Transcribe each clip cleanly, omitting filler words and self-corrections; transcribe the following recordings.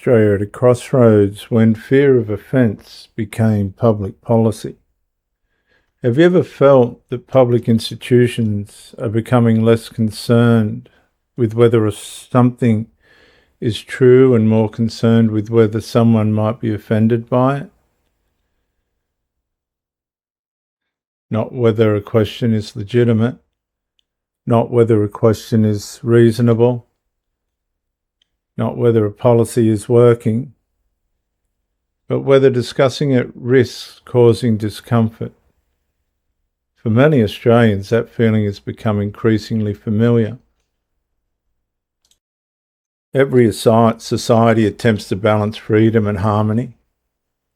Australia at a crossroads when fear of offence became public policy. Have you ever felt that public institutions are becoming less concerned with whether something is true and more concerned with whether someone might be offended by it? Not whether a question is legitimate, not whether a question is reasonable, not whether a policy is working, but whether discussing it risks causing discomfort. For many Australians, that feeling has become increasingly familiar. Every society attempts to balance freedom and harmony.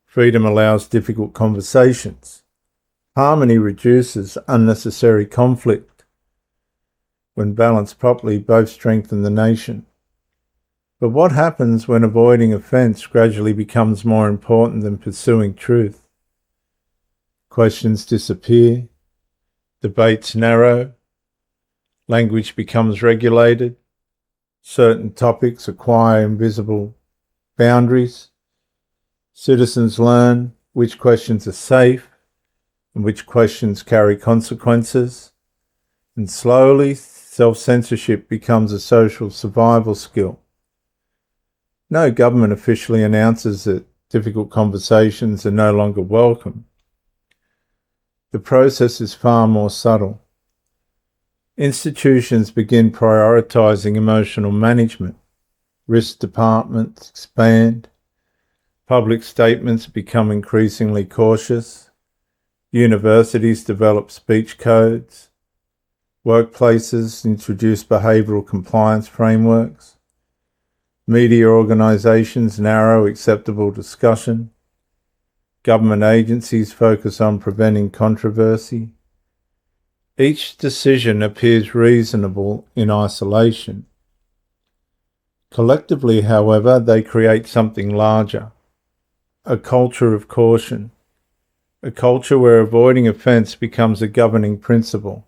Freedom allows difficult conversations. Harmony reduces unnecessary conflict. When balanced properly, both strengthen the nation. But what happens when avoiding offence gradually becomes more important than pursuing truth? Questions disappear, debates narrow, language becomes regulated, certain topics acquire invisible boundaries, citizens learn which questions are safe and which questions carry consequences, and slowly self-censorship becomes a social survival skill. No government officially announces that difficult conversations are no longer welcome. The process is far more subtle. Institutions begin prioritising emotional management. Risk departments expand. Public statements become increasingly cautious. Universities develop speech codes. Workplaces introduce behavioural compliance frameworks. Media organisations narrow acceptable discussion. Government agencies focus on preventing controversy. Each decision appears reasonable in isolation. Collectively, however, they create something larger, a culture of caution, a culture where avoiding offence becomes a governing principle.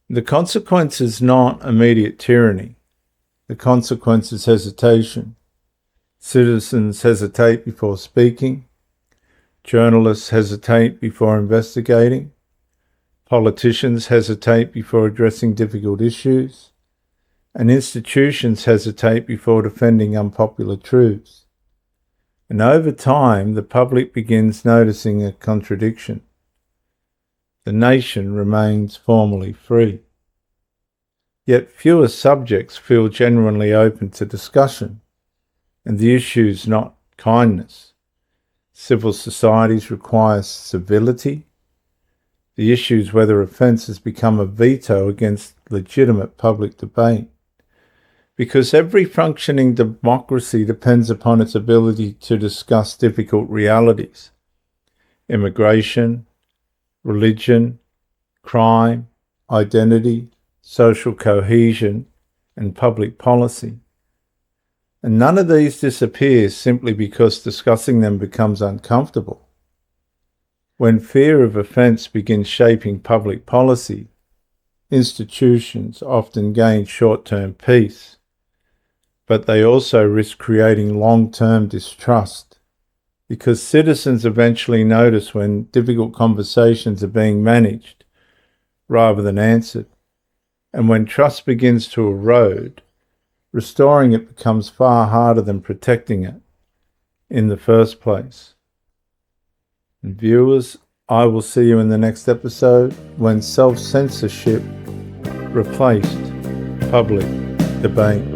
The consequence is not immediate tyranny. The consequence is hesitation. Citizens hesitate before speaking. Journalists hesitate before investigating. Politicians hesitate before addressing difficult issues. And institutions hesitate before defending unpopular truths. And over time, the public begins noticing a contradiction. The nation remains formally free. Yet fewer subjects feel genuinely open to discussion, and the issue is not kindness. Civil societies require civility. The issue is whether offence has become a veto against legitimate public debate. Because every functioning democracy depends upon its ability to discuss difficult realities. Immigration, religion, crime, identity, social cohesion, and public policy. And none of these disappears simply because discussing them becomes uncomfortable. When fear of offence begins shaping public policy, institutions often gain short-term peace, but they also risk creating long-term distrust, because citizens eventually notice when difficult conversations are being managed rather than answered. And when trust begins to erode, restoring it becomes far harder than protecting it in the first place. And viewers, I will see you in the next episode when self-censorship replaced public debate.